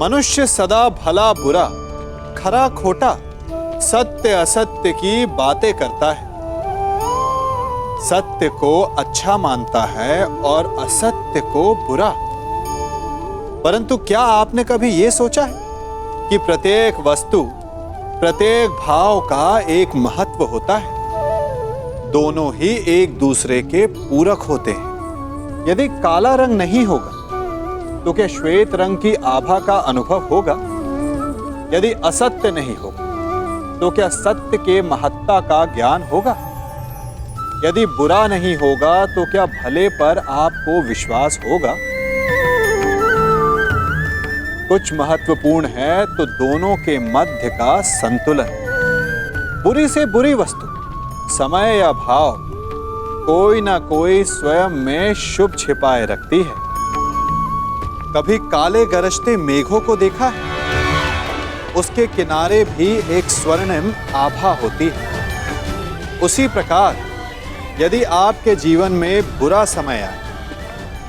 मनुष्य सदा भला बुरा, खरा खोटा, सत्य असत्य की बातें करता है। सत्य को अच्छा मानता है और असत्य को बुरा। परंतु क्या आपने कभी यह सोचा है कि प्रत्येक वस्तु, प्रत्येक भाव का एक महत्व होता है। दोनों ही एक दूसरे के पूरक होते हैं। यदि काला रंग नहीं होगा तो क्या श्वेत रंग की आभा का अनुभव होगा? यदि असत्य नहीं होगा तो क्या सत्य के महत्ता का ज्ञान होगा? यदि बुरा नहीं होगा तो क्या भले पर आपको विश्वास होगा? कुछ महत्वपूर्ण है तो दोनों के मध्य का संतुलन। बुरी से बुरी वस्तु, समय या भाव, कोई ना कोई स्वयं में शुभ छिपाए रखती है। कभी काले गरजते मेघों को देखा है? उसके किनारे भी एक स्वर्णिम आभा होती है। उसी प्रकार यदि आपके जीवन में बुरा समय आए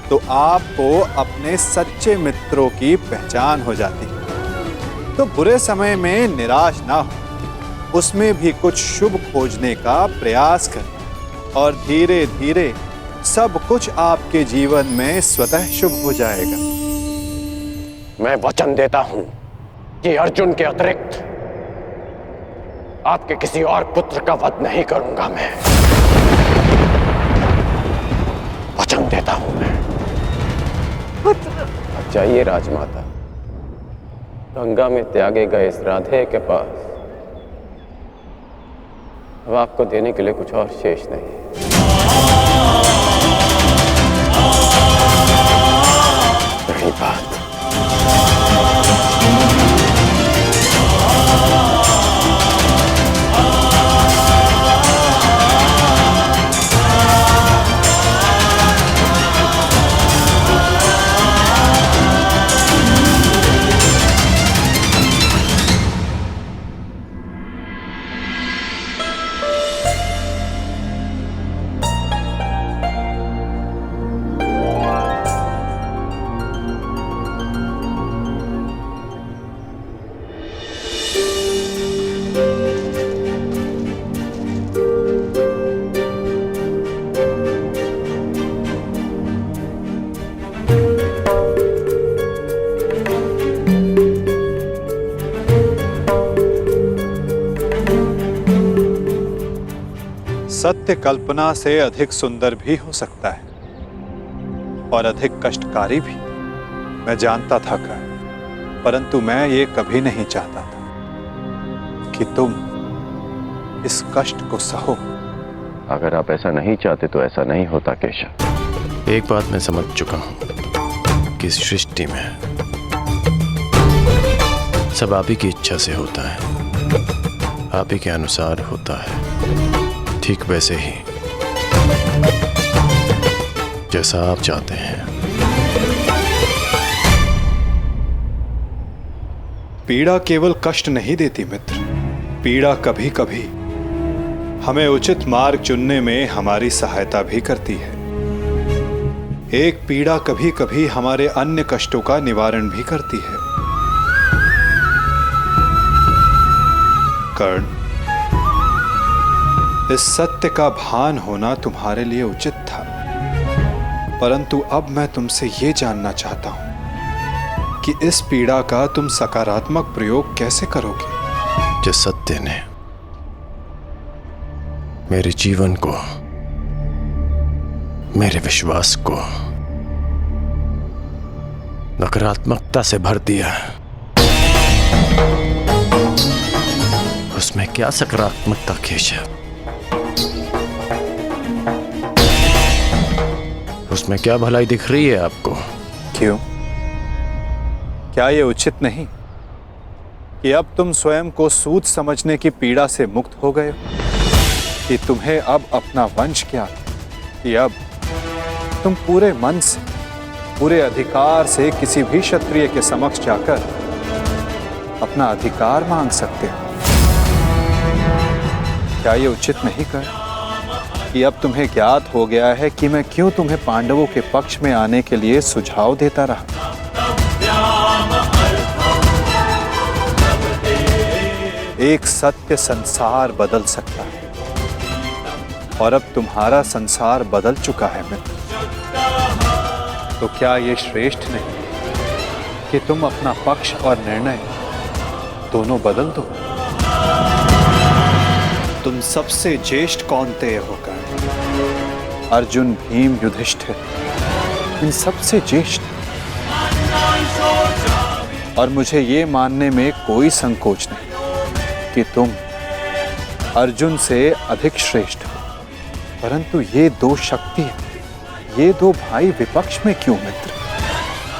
तो आपको अपने सच्चे मित्रों की पहचान हो जाती है। तो बुरे समय में निराश ना हो, उसमें भी कुछ शुभ खोजने का प्रयास करें और धीरे धीरे सब कुछ आपके जीवन में स्वतः शुभ हो जाएगा। मैं वचन देता हूं कि अर्जुन के अतिरिक्त आपके किसी और पुत्र का वध नहीं करूंगा। मैं वचन देता हूं। मैं अब जाइए राजमाता, गंगा में त्यागे गए इस राधे के पास अब आपको देने के लिए कुछ और शेष नहीं। रही बात सत्य कल्पना से अधिक सुंदर भी हो सकता है और अधिक कष्टकारी भी। मैं जानता था कर्ण, परंतु मैं ये कभी नहीं चाहता था कि तुम इस कष्ट को सहो। अगर आप ऐसा नहीं चाहते तो ऐसा नहीं होता केशव। एक बात मैं समझ चुका हूं कि इस सृष्टि में सब आप ही की इच्छा से होता है, आप ही के अनुसार होता है। ठीक वैसे ही जैसा आप चाहते हैं। पीड़ा केवल कष्ट नहीं देती मित्र, पीड़ा कभी कभी हमें उचित मार्ग चुनने में हमारी सहायता भी करती है। एक पीड़ा कभी कभी हमारे अन्य कष्टों का निवारण भी करती है। कर्ण, इस सत्य का भान होना तुम्हारे लिए उचित था, परंतु अब मैं तुमसे ये जानना चाहता हूं कि इस पीड़ा का तुम सकारात्मक प्रयोग कैसे करोगे? जिस सत्य ने मेरे जीवन को, मेरे विश्वास को नकारात्मकता से भर दिया, उसमें क्या सकारात्मकता केशव? उसमें क्या भलाई दिख रही है आपको? क्यों? क्या ये उचित नहीं कि अब तुम स्वयं को सूद समझने की पीड़ा से मुक्त हो गए हो? कि तुम्हें अब अपना वंश क्या, कि अब तुम पूरे मन से, पूरे अधिकार से किसी भी क्षत्रिय के समक्ष जाकर अपना अधिकार मांग सकते हो? क्या ये उचित नहीं कर कि अब तुम्हें ज्ञात हो गया है कि मैं क्यों तुम्हें पांडवों के पक्ष में आने के लिए सुझाव देता रहा? एक सत्य संसार बदल सकता है, और अब तुम्हारा संसार बदल चुका है मित्र। तो क्या ये श्रेष्ठ नहीं कि तुम अपना पक्ष और निर्णय दोनों बदल दो? तुम सबसे ज्येष्ठ कौन्तेय होकर अर्जुन, भीम, युधिष्ठिर, इन सबसे ज्येष्ठ, और मुझे ये मानने में कोई संकोच नहीं कि तुम अर्जुन से अधिक श्रेष्ठ हो। परंतु ये दो शक्तियां, ये दो भाई विपक्ष में क्यों मित्र?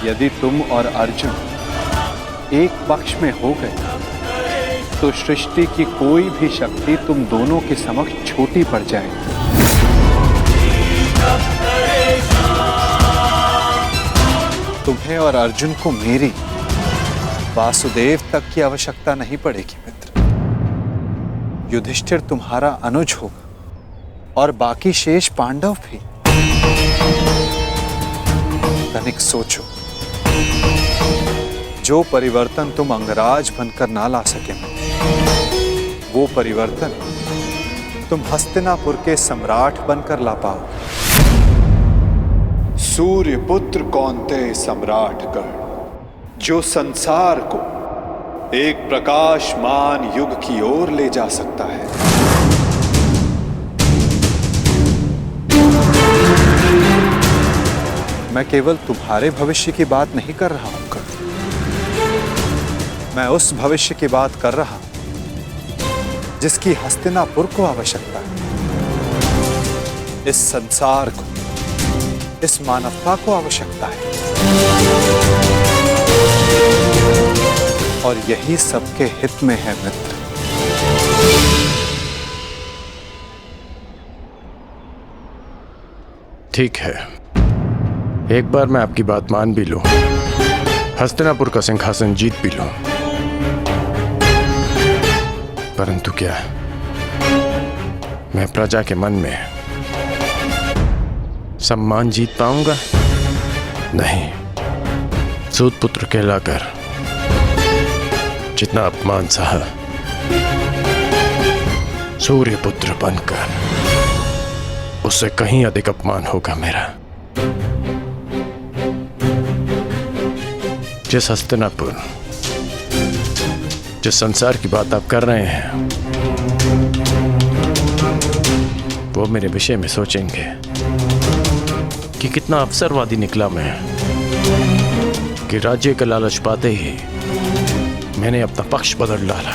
यदि तुम और अर्जुन एक पक्ष में हो गए तो सृष्टि की कोई भी शक्ति तुम दोनों के समक्ष छोटी पड़ जाएगी। तुम्हें और अर्जुन को मेरी, वासुदेव तक की आवश्यकता नहीं पड़ेगी मित्र। युधिष्ठिर तुम्हारा अनुज होगा और बाकी शेष पांडव भी। तनिक सोचो, जो परिवर्तन तुम अंगराज बनकर ना ला सके, वो परिवर्तन तुम हस्तिनापुर के सम्राट बनकर ला पाओ। सूर्य पुत्र कौन्तेय सम्राटगण, जो संसार को एक प्रकाशमान युग की ओर ले जा सकता है। मैं केवल तुम्हारे भविष्य की बात नहीं कर रहा हूं कर्ण, मैं उस भविष्य की बात कर रहा हूं जिसकी हस्तिनापुर को आवश्यकता है। इस संसार को, इस मानवता को आवश्यकता है, और यही सबके हित में है मित्र। ठीक है, एक बार मैं आपकी बात मान भी लूं, हस्तिनापुर का सिंहासन जीत भी लूं, परंतु क्या मैं प्रजा के मन में सम्मान जीत पाऊंगा? नहीं। सूत पुत्र कहलाकर जितना अपमान सहा, सूर्य पुत्र बनकर उससे कहीं अधिक अपमान होगा मेरा। जिस हस्तिनापुर, जिस संसार की बात आप कर रहे हैं, वो मेरे विषय में सोचेंगे कि कितना अवसरवादी निकला मैं, कि राज्य का लालच पाते ही मैंने अपना पक्ष बदल डाला।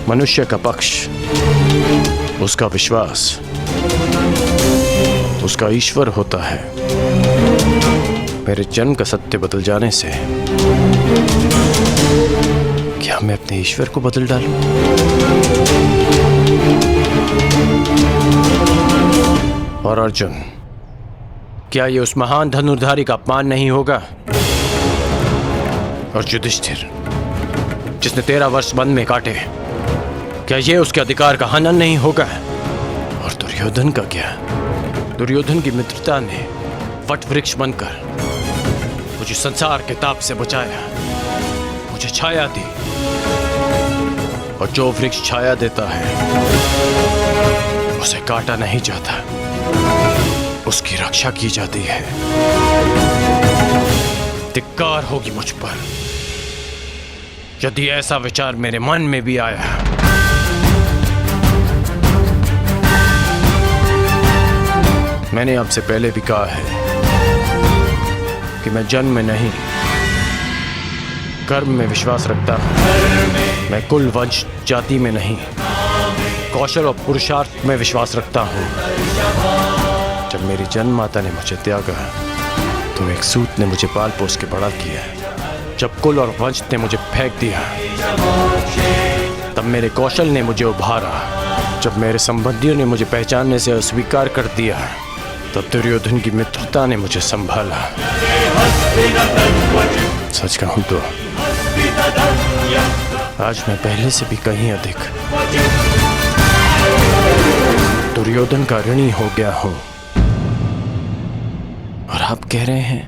मनुष्य का पक्ष, उसका विश्वास, उसका ईश्वर होता है। मेरे जन्म का सत्य बदल जाने से क्या मैं अपने ईश्वर को बदल डालूं? और अर्जुन, क्या ये उस महान धनुर्धारी का अपमान नहीं होगा? और युधिष्ठिर, जिसने 13 वर्ष वन में काटे, क्या ये उसके अधिकार का हनन नहीं होगा? और दुर्योधन का क्या? दुर्योधन की मित्रता ने वट वृक्ष बनकर मुझे संसार के ताप से बचाया, मुझे छाया दी, और जो वृक्ष छाया देता है उसे काटा नहीं जाता, उसकी रक्षा की जाती है। धिक्कार होगी मुझ पर यदि ऐसा विचार मेरे मन में भी आया। मैंने आपसे पहले भी कहा है कि मैं जन्म में नहीं, कर्म में विश्वास रखता हूं। मैं कुल, वंश, जाति में नहीं, कौशल और पुरुषार्थ में विश्वास रखता हूं। जब मेरी जन्ममाता ने मुझे त्यागा तो एक सूत ने मुझे पाल पोस के बड़ा किया। जब कुल और वंश ने मुझे फेंक दिया तब मेरे कौशल ने मुझे उभारा। जब मेरे संबंधियों ने मुझे पहचानने से अस्वीकार कर दिया तब दुर्योधन की मित्रता ने मुझे संभाला। सच कहूं तो आज मैं पहले से भी कहीं अधिक दुर्योधन का ऋणी हो गया हूं। और आप कह रहे हैं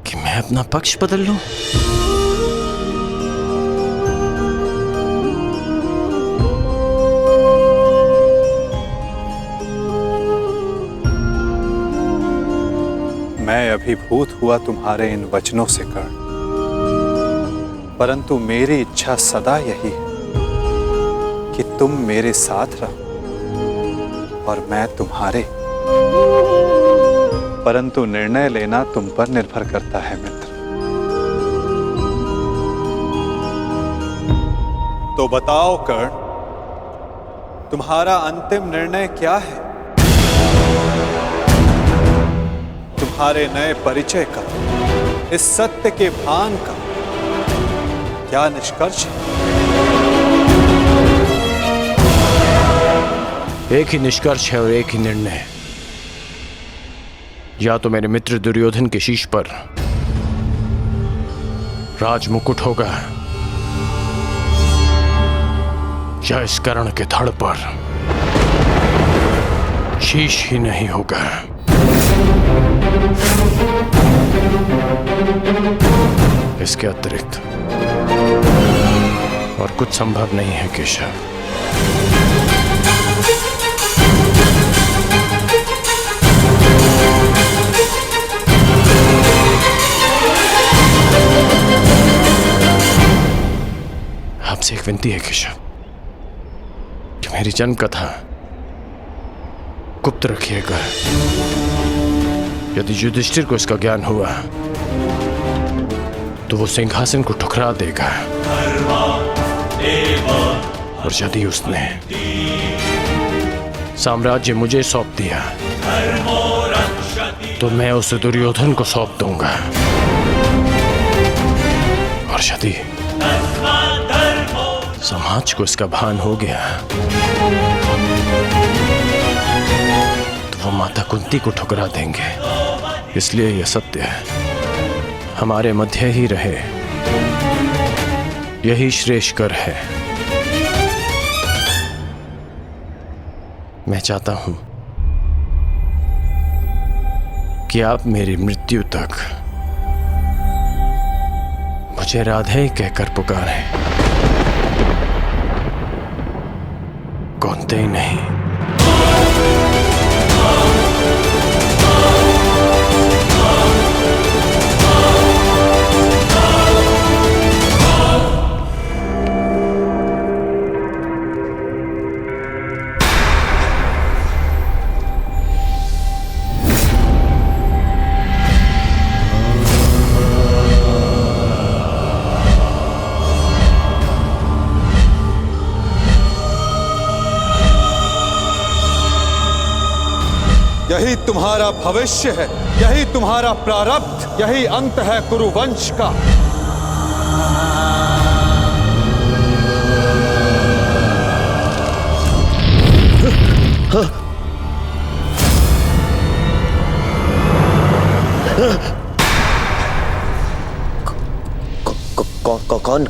कि मैं अपना पक्ष बदल लूं? मैं अभिभूत हुआ तुम्हारे इन वचनों से कर्ण, परंतु मेरी इच्छा सदा यही है कि तुम मेरे साथ रहो और मैं तुम्हारे। परंतु निर्णय लेना तुम पर निर्भर करता है मित्र। तो बताओ कर्ण, तुम्हारा अंतिम निर्णय क्या है? तुम्हारे नए परिचय का, इस सत्य के भान का क्या निष्कर्ष है? एक ही निष्कर्ष है और एक ही निर्णय। या तो मेरे मित्र दुर्योधन के शीश पर राजमुकुट होगा, या इस कर्ण के धड़ पर शीश ही नहीं होगा। इसके अतिरिक्त और कुछ संभव नहीं है केशव। आपसे एक विनती है केशव कि मेरी जन्म कथा गुप्त रखिएगा। यदि युधिष्ठिर को इसका ज्ञान हुआ तो वो सिंहासन को ठुकरा देगा, और यदि उसने साम्राज्य मुझे सौंप दिया तो मैं उसे दुर्योधन को सौंप दूंगा। और यदि समाज को इसका भान हो गया तो वो माता कुंती को ठुकरा देंगे। इसलिए यह सत्य हमारे मध्य ही रहे, यही श्रेष्ठकर है। मैं चाहता हूं कि आप मेरी मृत्यु तक मुझे राधे कहकर पुकारें, कौनते ही नहीं। यही तुम्हारा भविष्य है, यही तुम्हारा प्रारब्ध, यही अंत है कुरुवंश का।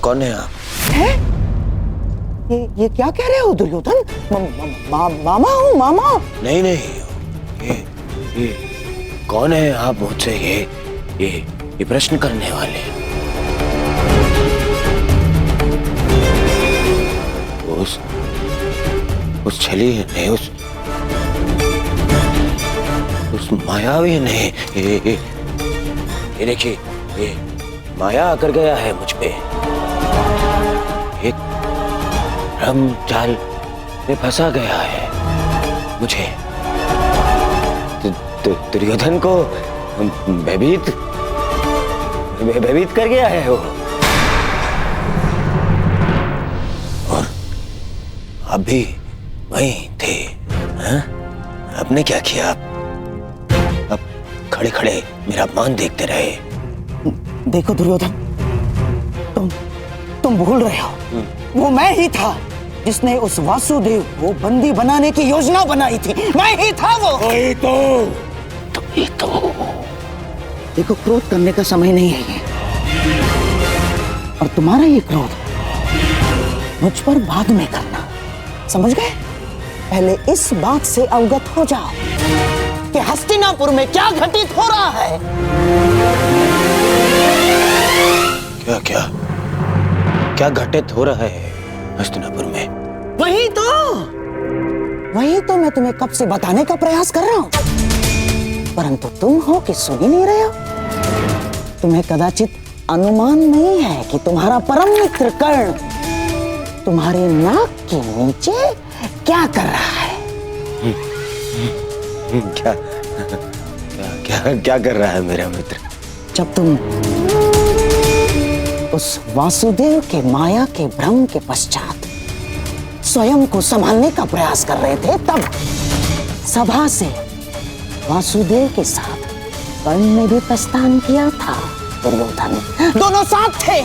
कौन है आप? है? ये क्या कह रहे हो दुर्योधन? मामा हूँ, मामा। नहीं, ये कौन है आप मुझसे ये प्रश्न करने वाले? उस छली ने, उस मायावी ने, ये देखिए, ये माया कर गया है मुझ पे। एक भ्रम जाल में फंसा गया है मुझे। दुर्योधन को भयभीत कर गया है वो। और आप भी वहीं थे, हाँ? आपने क्या किया? अब खड़े खड़े मेरा अपमान देखते रहे। देखो दुर्योधन, तुम भूल रहे हो, वो मैं ही था जिसने उस वासुदेव को बंदी बनाने की योजना बनाई थी। मैं ही था वो। वही तो। देखो, क्रोध करने का समय नहीं है ये, और तुम्हारा ये क्रोध मुझ पर बाद में करना, समझ गए? पहले इस बात से अवगत हो जाओ कि हस्तिनापुर में क्या घटित हो रहा है। क्या घटित हो रहा है हस्तिनापुर में? वही तो मैं तुम्हें कब से बताने का प्रयास कर रहा हूं। परंतु तुम हो कि सुन ही नहीं रहे हो। तुम्हें कदाचित अनुमान नहीं है कि तुम्हारा परम मित्र कर्ण तुम्हारे नाक के नीचे क्या कर रहा है। क्या क्या क्या क्या कर रहा है मेरा मित्र? जब तुम उस वासुदेव के माया के भ्रम के पश्चात स्वयं को संभालने का प्रयास कर रहे थे, तब सभा से वासुदेव के साथ कर्ण ने भी प्रस्थान किया था। दुर्योधन दोनों साथ थे।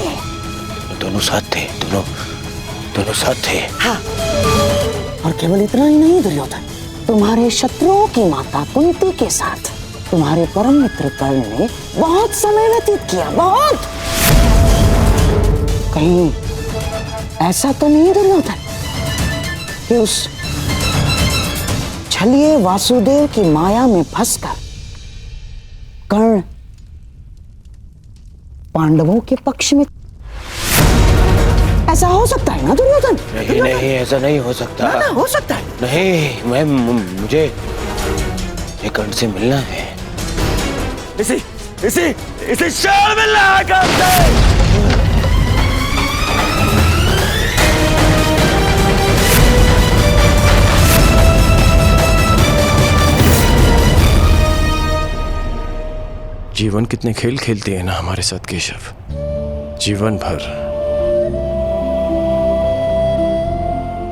दोनों साथ थे, दोनों साथ थे। हाँ, और केवल इतना ही नहीं दुर्योधन, तुम्हारे शत्रुओं की माता कुंती के साथ तुम्हारे परम मित्र कर्ण ने बहुत समय व्यतीत किया, बहुत। कहीं ऐसा तो नहीं दुर्योधन कि उस छलिए वासुदेव की माया में फंसकर कर्ण पांडवों के पक्ष में? ऐसा हो सकता है ना दुर्योधन? नहीं नहीं, ऐसा नहीं हो सकता। ना, हो सकता है। नहीं, मुझे कर्ण से मिलना है। इसे शाल मिलना है कर्ण से। जीवन कितने खेल खेलते हैं ना हमारे साथ केशव। जीवन भर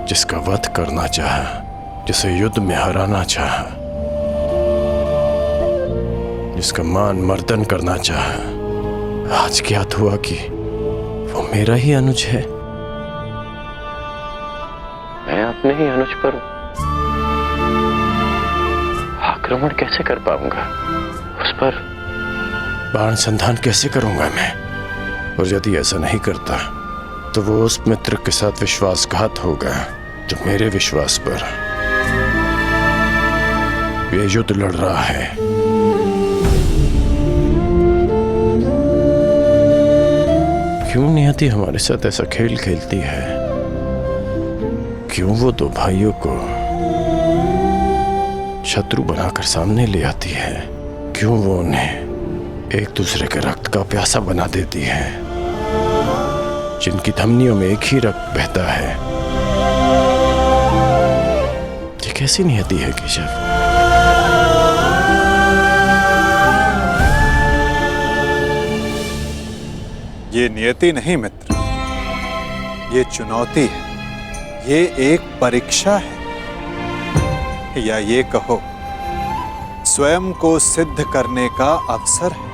जिसका वध करना चाहा, जिसे युद्ध में हराना चाहा, जिसका मान मर्दन करना चाहा, आज ज्ञात हुआ कि वो मेरा ही अनुज है। मैं अपने ही अनुज पर आक्रमण कैसे कर पाऊंगा? उस पर बाण संधान कैसे करूंगा मैं? और यदि ऐसा नहीं करता तो वो उस मित्र के साथ विश्वासघात होगा जो मेरे विश्वास पर ये युद्ध लड़ रहा है। क्यों नियति हमारे साथ ऐसा खेल खेलती है? क्यों वो दो भाइयों को शत्रु बनाकर सामने ले आती है? क्यों वो उन्हें एक दूसरे के रक्त का प्यासा बना देती है, जिनकी धमनियों में एक ही रक्त बहता है? ये कैसी नियति है केशव? ये नियति नहीं मित्र, ये चुनौती है, ये एक परीक्षा है, या ये कहो स्वयं को सिद्ध करने का अवसर है।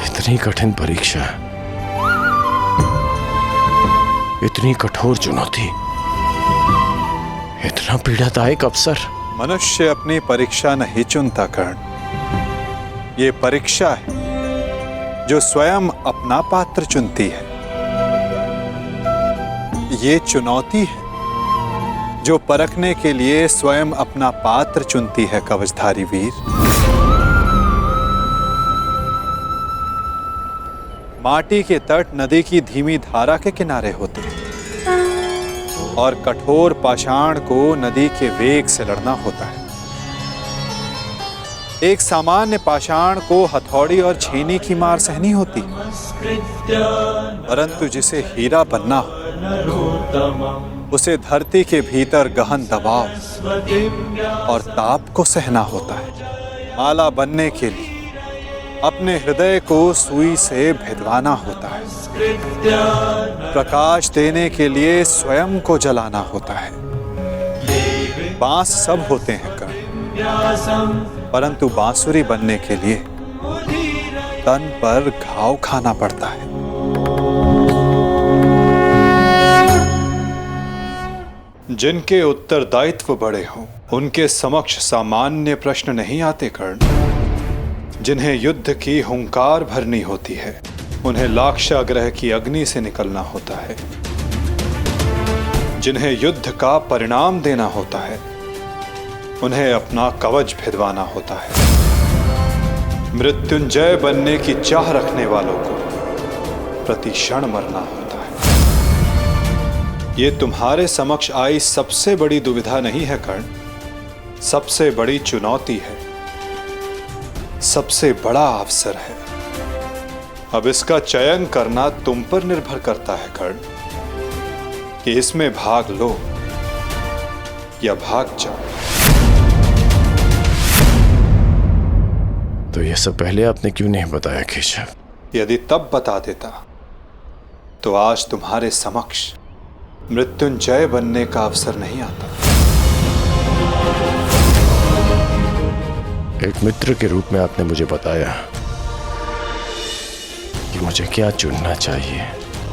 इतनी कठिन परीक्षा, इतनी कठोर चुनौती, इतना पीड़ादायक अवसर। मनुष्य अपनी परीक्षा नहीं चुनता कर्ण, ये परीक्षा है जो स्वयं अपना पात्र चुनती है। ये चुनौती है जो परखने के लिए स्वयं अपना पात्र चुनती है कवचधारी वीर। माटी के तट नदी की धीमी धारा के किनारे होते हैं और कठोर पाषाण को नदी के वेग से लड़ना होता है। एक सामान्य पाषाण को हथौड़ी और छेनी की मार सहनी होती है, परंतु जिसे हीरा बनना हो उसे धरती के भीतर गहन दबाव और ताप को सहना होता है। माला बनने के लिए अपने हृदय को सुई से भिदवाना होता है, प्रकाश देने के लिए स्वयं को जलाना होता है। बांस सब होते हैं कर्ण, परंतु बांसुरी बनने के लिए तन पर घाव खाना पड़ता है। जिनके उत्तरदायित्व बड़े हों उनके समक्ष सामान्य प्रश्न नहीं आते कर्ण। जिन्हें युद्ध की हुंकार भरनी होती है उन्हें लाक्षागृह की अग्नि से निकलना होता है। जिन्हें युद्ध का परिणाम देना होता है उन्हें अपना कवच भिदवाना होता है। मृत्युंजय बनने की चाह रखने वालों को प्रति क्षण मरना होता है। ये तुम्हारे समक्ष आई सबसे बड़ी दुविधा नहीं है कर्ण, सबसे बड़ी चुनौती है, सबसे बड़ा अवसर है। अब इसका चयन करना तुम पर निर्भर करता है कर्ण, कि इसमें भाग लो या भाग जाओ। तो ये सब पहले आपने क्यों नहीं बताया केशव? यदि तब बता देता तो आज तुम्हारे समक्ष मृत्युंजय बनने का अवसर नहीं आता। एक मित्र के रूप में आपने मुझे बताया कि मुझे क्या चुनना चाहिए,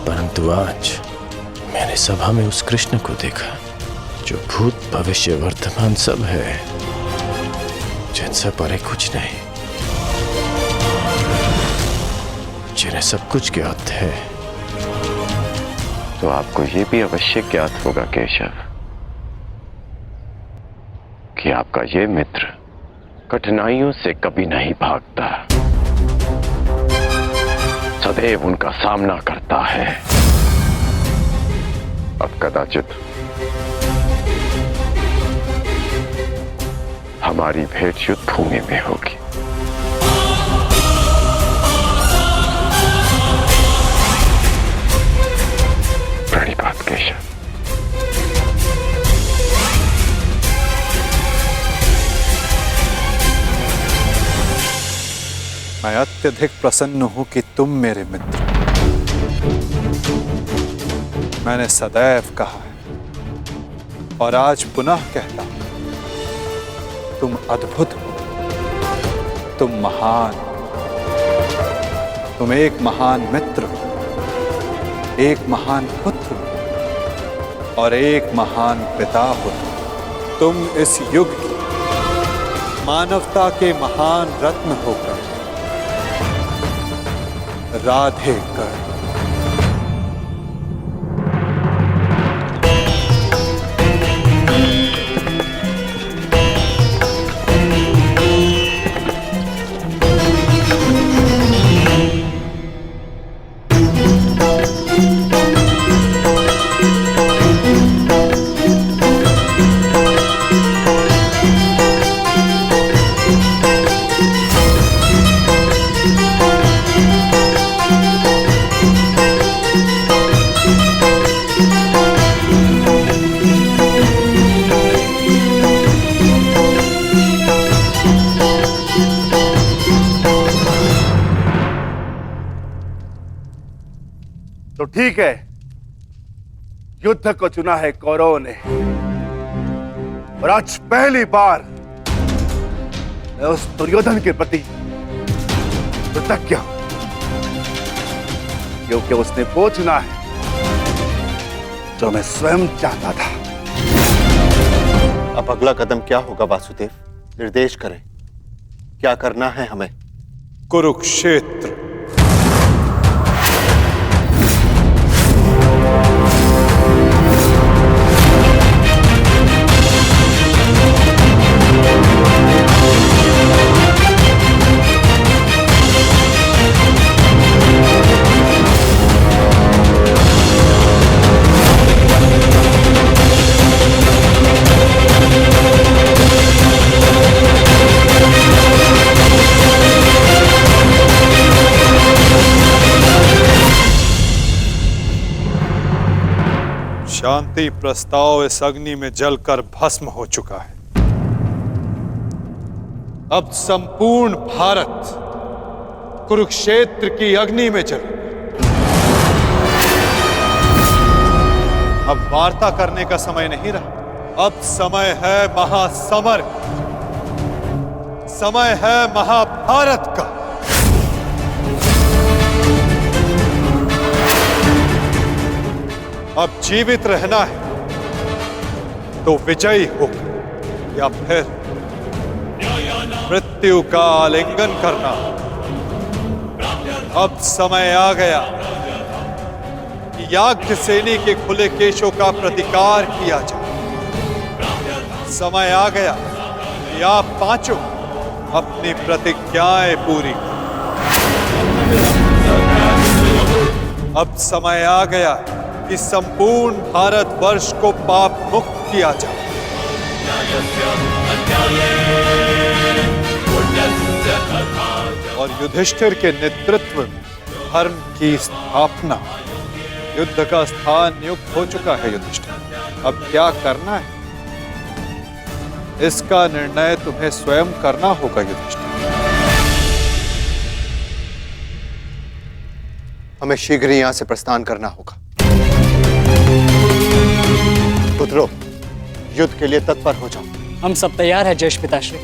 परंतु आज मैंने सभा में उस कृष्ण को देखा जो भूत भविष्य वर्तमान सब है, जिनसे परे कुछ नहीं, जिन्हें सब कुछ ज्ञात है। तो आपको ये भी अवश्य ज्ञात होगा केशव कि आपका ये मित्र कठिनाइयों से कभी नहीं भागता, सदैव उनका सामना करता है। अब कदाचित हमारी भेंट युद्ध भूमि में होगी। प्रणिपात केशव। मैं अत्यधिक प्रसन्न हूं कि तुम मेरे मित्र। मैंने सदैव कहा है और आज पुनः कहता हूं, तुम अद्भुत हो, तुम महान, तुम एक महान मित्र हो, एक महान पुत्र हो और एक महान पिता हो। तुम इस युग की मानवता के महान रत्न होकर राधे कर। तो ठीक है, युद्ध को चुना है कौरवों ने और आज पहली बार मैं उस दुर्योधन के प्रति कृतज्ञ हूं, क्योंकि उसने वो चुना है जो मैं स्वयं चाहता था। अब अगला कदम क्या होगा वासुदेव? निर्देश करें, क्या करना है हमें? कुरुक्षेत्र। शांति प्रस्ताव इस अग्नि में जलकर भस्म हो चुका है। अब संपूर्ण भारत कुरुक्षेत्र की अग्नि में जल। अब वार्ता करने का समय नहीं रहा, अब समय है महासमर, समय है महाभारत का। अब जीवित रहना है तो विजयी होकर या फिर मृत्यु का आलिंगन करना। अब समय आ गया कि याज्ञसेनी के खुले केशों का प्रतिकार किया जाए। समय आ गया कि आप पांचों अपनी प्रतिज्ञाएं पूरी करें। अब समय आ गया कि संपूर्ण भारतवर्ष को पाप मुक्त किया जाए। और युधिष्ठिर के नेतृत्व में धर्म की स्थापना। युद्ध का स्थान नियुक्त हो चुका है युधिष्ठिर। अब क्या करना है, इसका निर्णय तुम्हें स्वयं करना होगा युधिष्ठिर। हमें शीघ्र ही यहां से प्रस्थान करना होगा। पुत्रों, युद्ध के लिए तत्पर हो जाओ। हम सब तैयार हैं ज्येष्ठ पिताश्री।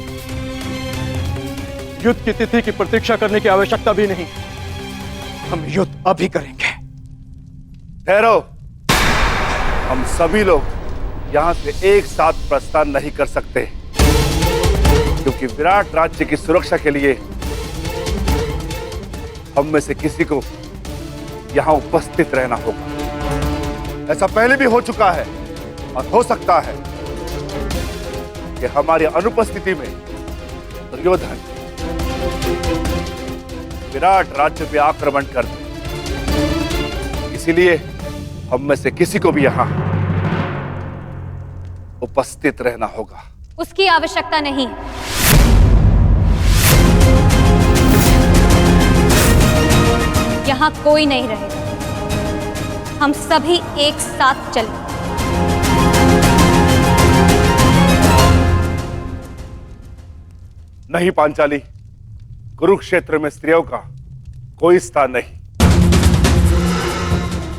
युद्ध की तिथि की प्रतीक्षा करने की आवश्यकता भी नहीं, हम युद्ध अभी करेंगे। ठहरो, हम सभी लोग यहां से एक साथ प्रस्थान नहीं कर सकते, क्योंकि विराट राज्य की सुरक्षा के लिए हम में से किसी को यहां उपस्थित रहना होगा। ऐसा पहले भी हो चुका है और हो सकता है कि हमारी अनुपस्थिति में दुर्योधन विराट राज्य पे आक्रमण कर दे। इसीलिए हम में से किसी को भी यहां उपस्थित रहना होगा। उसकी आवश्यकता नहीं। यहां कोई नहीं रहेगा। हम सभी एक साथ चलें। नहीं पांचाली, कुरुक्षेत्र में स्त्रियों का कोई स्थान नहीं।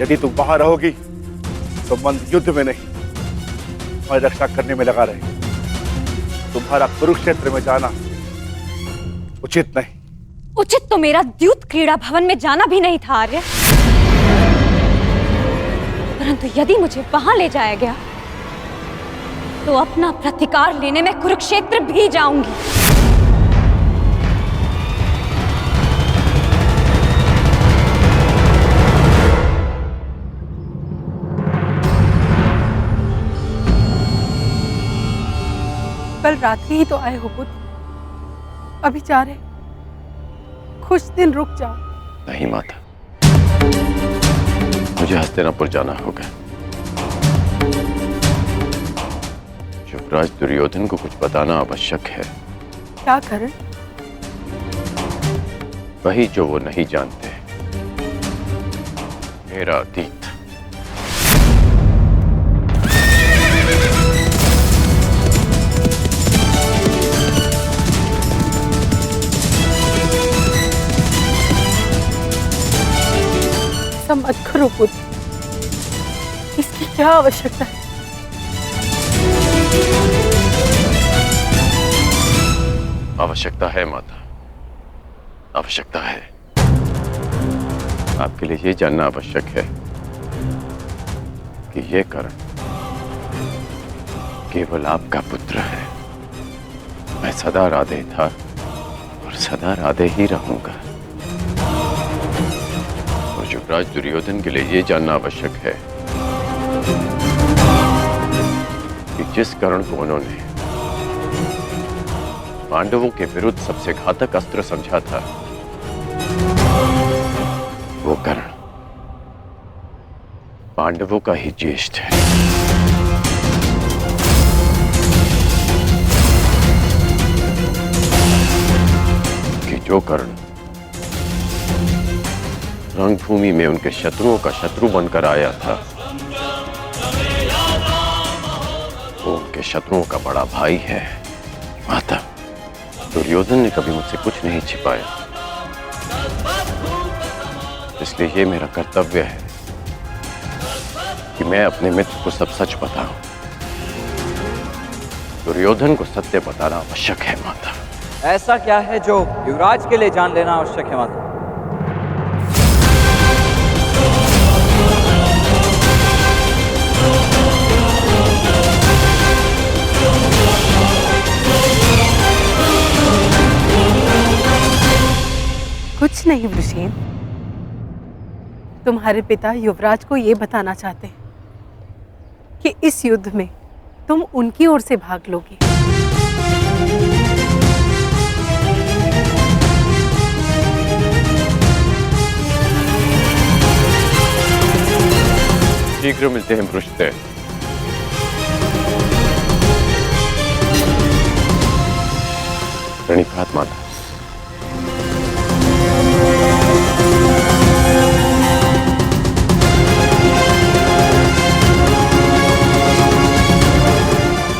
यदि तुम बाहर रहोगी तो मन युद्ध में नहीं, और रक्षा करने में लगा रहेगा। तुम्हारा कुरुक्षेत्र में जाना उचित नहीं। उचित तो मेरा द्यूत क्रीड़ा भवन में जाना भी नहीं था आर्य, परंतु यदि मुझे वहां ले जाया गया तो अपना प्रतिकार लेने में कुरुक्षेत्र भी जाऊंगी। कल रात्रि ही तो आए हो पुत्र, अभी जा रहे? कुछ दिन रुक जाओ। नहीं माता, मुझे हस्तिनापुर जाना होगा। युवराज दुर्योधन को कुछ बताना आवश्यक है। क्या कारण? वही जो वो नहीं जानते, मेरा अतीत। मत करो पुत्र, इसकी क्या आवश्यकता है? आवश्यकता है माता, आवश्यकता है। आपके लिए ये जानना आवश्यक है कि ये कर्ण केवल आपका पुत्र है। मैं सदा राधे था और सदा राधे ही रहूंगा। युवराज दुर्योधन के लिए यह जानना आवश्यक है कि जिस कर्ण को उन्होंने पांडवों के विरुद्ध सबसे घातक अस्त्र समझा था, वो कर्ण पांडवों का ही ज्येष्ठ है। कि जो कर्ण रणभूमि में उनके शत्रुओं का शत्रु बनकर आया था, वो उनके शत्रुओं का बड़ा भाई है। माता, दुर्योधन ने कभी मुझसे कुछ नहीं छिपाया, इसलिए ये मेरा कर्तव्य है कि मैं अपने मित्र को सब सच बताऊं। दुर्योधन को सत्य बताना आवश्यक है माता। ऐसा क्या है जो युवराज के लिए जान लेना आवश्यक है माता? कुछ नहीं वृषेण, तुम्हारे पिता युवराज को यह बताना चाहते हैं कि इस युद्ध में तुम उनकी ओर से भाग लोगे। शीघ्र मिलते हैं पृष्ठदेव। प्रणिपात माता।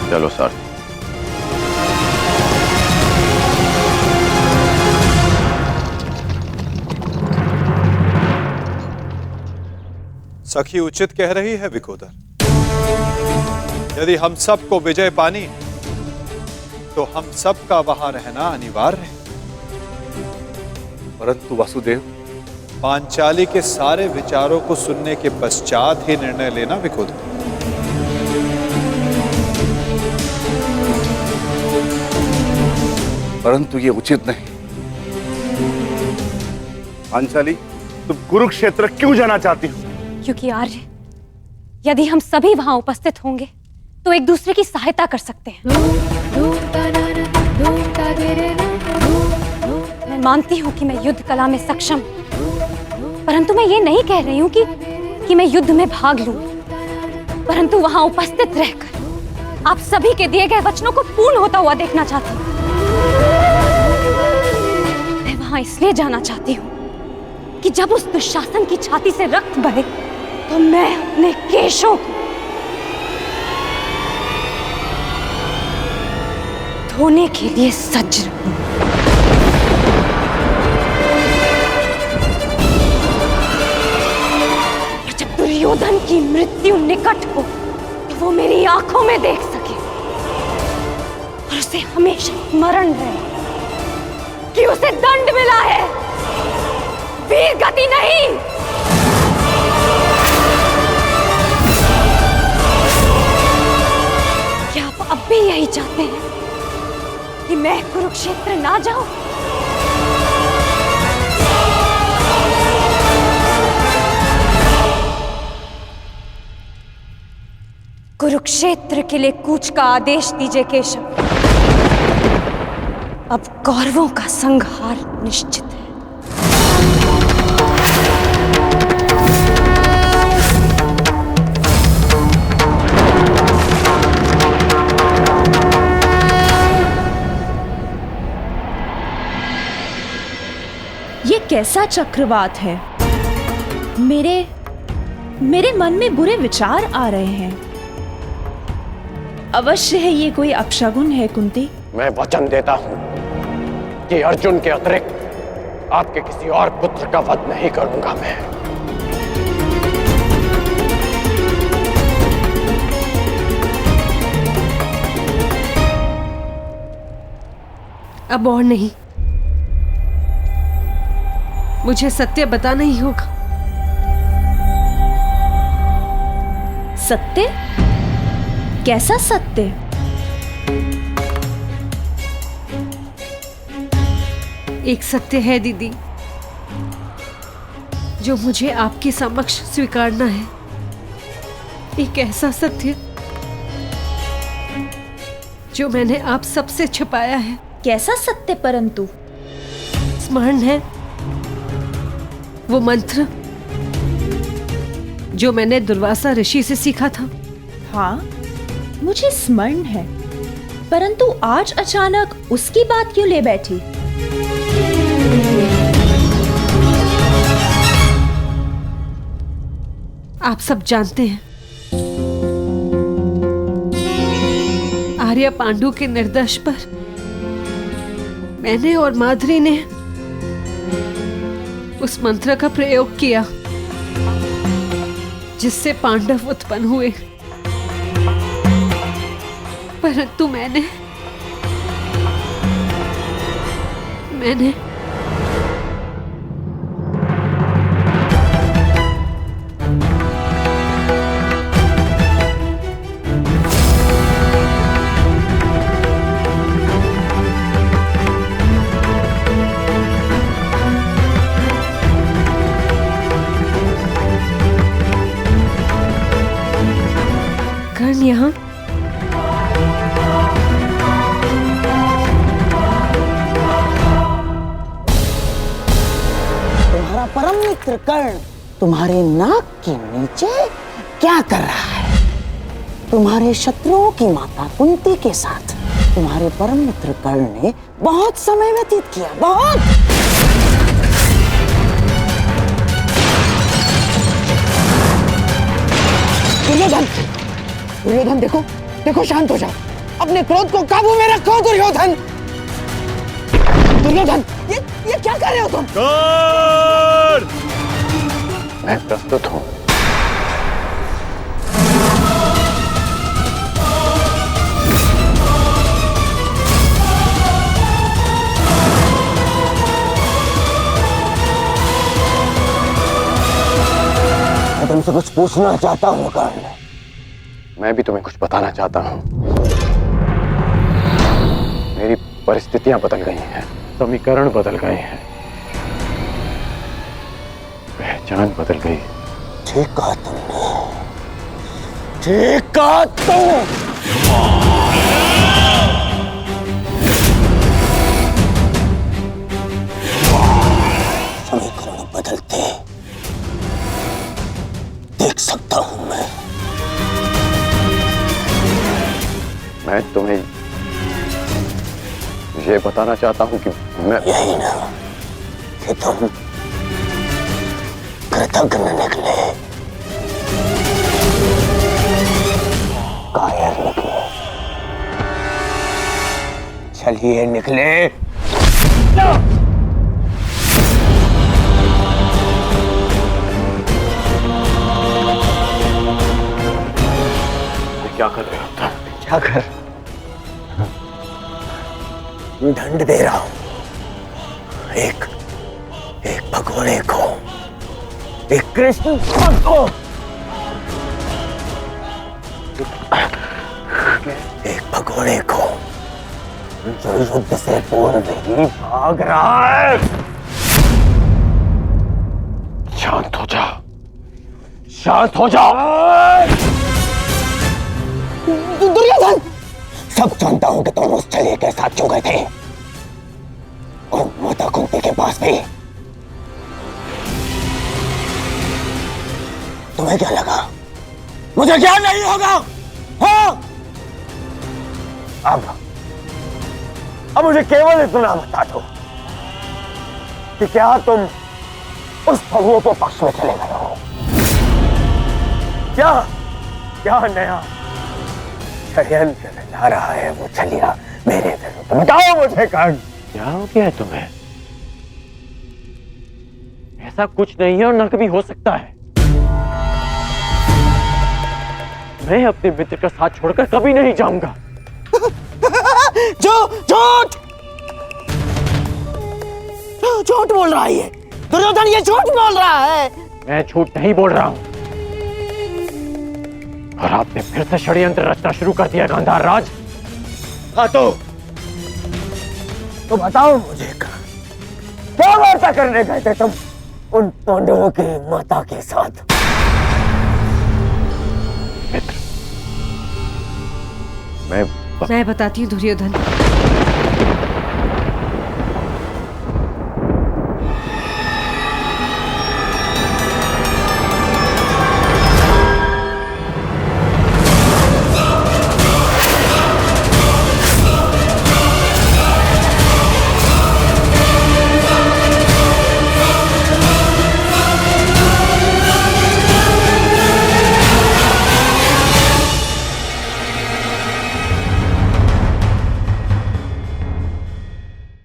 चलो सारथी। सखी उचित कह रही है विकोदर। यदि हम सबको विजय पानी है तो हम सबका वहां रहना अनिवार्य है। परंतु वासुदेव, पांचाली के सारे विचारों को सुनने के पश्चात ही निर्णय लेना विकोदर। परंतु ये उचित नहीं। पांचाली, तुम कुरुक्षेत्र क्यों जाना चाहती हो? क्योंकि आर्य, यदि हम सभी वहां उपस्थित होंगे तो एक दूसरे की सहायता कर सकते हैं। मैं मानती हूं कि मैं युद्ध कला में सक्षम हूं, परंतु मैं ये नहीं कह रही हूं कि मैं युद्ध में भाग लूं, परंतु वहां उपस्थित रहकर आप सभी के दिए गए वचनों को पूर्ण होता हुआ देखना चाहती हूं। मैं वहां इसलिए जाना चाहती हूं कि जब उस दुशासन की छाती से रक्त बहे तो मैं अपने केशों को धोने के लिए सज्ज रहूं। और जब दुर्योधन की मृत्यु निकट हो तो वो मेरी आंखों में देख सके और उसे हमेशा स्मरण रहे कि उसे दंड मिला है, वीर गति नहीं। क्या आप अब भी यही चाहते हैं कि मैं कुरुक्षेत्र ना जाऊं? कुरुक्षेत्र के लिए कूच का आदेश दीजिए केशव। अब कौरवों का संहार निश्चित है। ये कैसा चक्रवात है? मेरे मन में बुरे विचार आ रहे हैं। अवश्य है ये कोई अपशगुन है कुंती। मैं वचन देता हूं कि अर्जुन के अतिरिक्त आपके किसी और पुत्र का वध नहीं करूंगा मैं। अब और नहीं, मुझे सत्य बताना ही होगा। सत्य? कैसा सत्य? एक सत्य है दीदी, जो मुझे आपके समक्ष स्वीकारना है। एक ऐसा सत्य जो मैंने आप सबसे छिपाया है। कैसा सत्य? परंतु स्मरण है वो मंत्र जो मैंने दुर्वासा ऋषि से सीखा था? हाँ, मुझे स्मरण है, परंतु आज अचानक उसकी बात क्यों ले बैठी? आप सब जानते हैं, आर्य पांडु के निर्देश पर मैंने और माधुरी ने उस मंत्र का प्रयोग किया जिससे पांडव उत्पन्न हुए, परंतु मैंने कर्ण यहाँ तुम्हारा परम मित्र कर्ण तुम्हारे नाक के नीचे क्या कर रहा है? तुम्हारे शत्रुओं की माता कुंती के साथ तुम्हारे परम मित्र कर्ण ने बहुत समय व्यतीत किया, बहुत। दुर्योधन, दुर्योधन देखो, देखो, शांत हो जाओ, अपने क्रोध को काबू में रखो दुर्योधन। दुर्योधन, ये क्या कर रहे हो तुम? मैं प्रस्तुत हूं। मैं तुमसे कुछ पूछना चाहता हूँ कर्ण। मैं भी तुम्हें कुछ बताना चाहता हूं। मेरी परिस्थितियां बदल गई हैं, समीकरण बदल गए हैं, पहचान बदल गई। ठीक कहा तुमने, ठीक कहा तुमने। समीकरण बदलते देख सकता हूं मैं तुम्हें ये बताना चाहता हूं कि मैं यही ना कि तुम कृतज्ञ निकले, कायर निकले, चलिए निकले। क्या कर रहे हो तुम? क्या कर? दंड दे रहा हूं एक भगोड़े को, एक कृष्ण को, एक भगोड़े को जो युद्ध से पूर्व ही भाग रहा है। शांत हो जाओ, शांत हो जाओ। दुर्योधन, सब जानता हूं कि तुम उस छलिए के साथ क्यों गए थे, और माता कुंती के पास भी। तुम्हें क्या लगा मुझे क्या नहीं होगा? हाँ? अब मुझे केवल इतना बता दो कि क्या तुम उस छलिए के पक्ष में चले गए हो? क्या नया षड्यंत्र रचा रहा है वो छलिया मेरे विरुद्ध? बताओ मुझे कर्ण। क्या हो गया है तुम्हें? ऐसा कुछ नहीं है और न कभी हो सकता है। मैं अपने मित्र का साथ छोड़कर कभी नहीं जाऊंगा। झूठ झूठ बोल रहा है ये दुर्योधन, ये झूठ बोल रहा है। मैं झूठ नहीं बोल रहा हूं, और आपने फिर से षड्यंत्र रचना शुरू कर दिया गांधार राज। हाँ तो बताओ मुझे क्या वार्ता करने गए थे तुम उन पांडवों की माता के साथ? मित्र, मैं बताती हूँ दुर्योधन।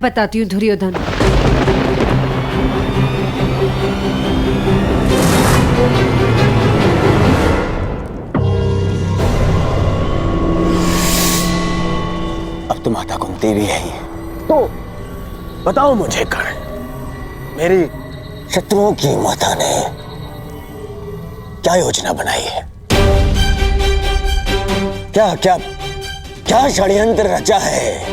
बताती हूँ दुर्योधन। अब तो माता कुंती भी है, तो बताओ मुझे कर्ण, मेरी शत्रुओं की माता ने क्या योजना बनाई है? क्या क्या क्या षड्यंत्र रचा है?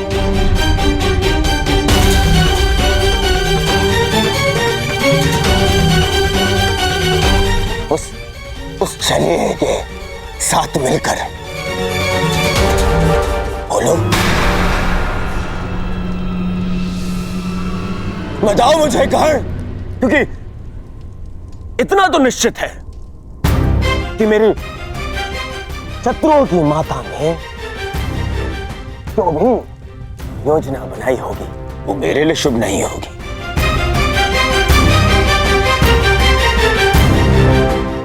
उस छलिए के साथ मिलकर बोलो, बताओ मुझे कर्ण, क्योंकि इतना तो निश्चित है कि मेरी शत्रुओं की माता ने जो भी योजना बनाई होगी वो मेरे लिए शुभ नहीं होगी।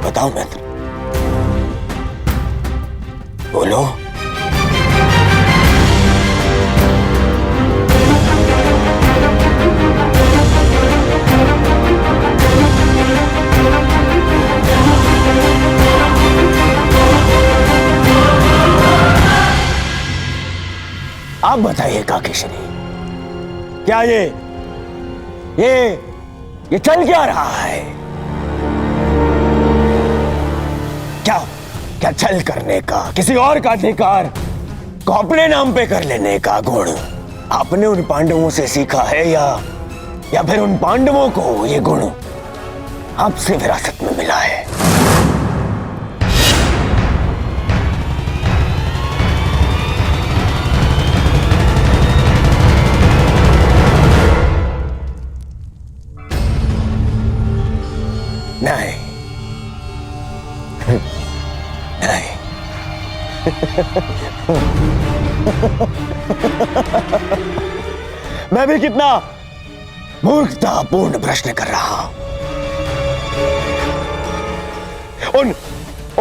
बताओ मित्र, बोलो। आप बताइए काकेशरी, क्या ये चल क्या रहा है? क्या छल करने का, किसी और का अधिकार को अपने नाम पे कर लेने का गुण आपने उन पांडवों से सीखा है या फिर उन पांडवों को ये गुण आपसे विरासत में मिला है? नहीं नहीं मैं भी कितना मूर्खतापूर्ण प्रश्न कर रहा हूं।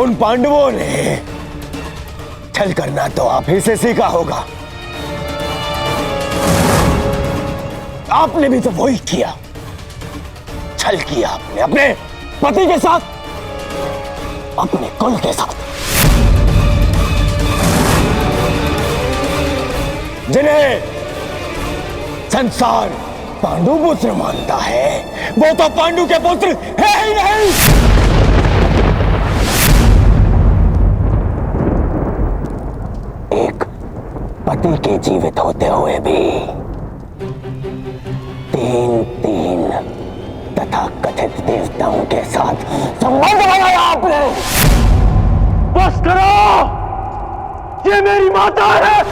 उन पांडवों ने छल करना तो आप ही से सीखा होगा। आपने भी तो वही किया, छल किया आपने अपने पति के साथ, अपने कुल के साथ। जिन्हें संसार पांडु पुत्र मानता है वो तो पांडु के पुत्र है ही नहीं। एक पति के जीवित होते हुए भी तीन तथा कथित देवताओं के साथ संबंध बनाया आपने। बस करो, ये मेरी माता है।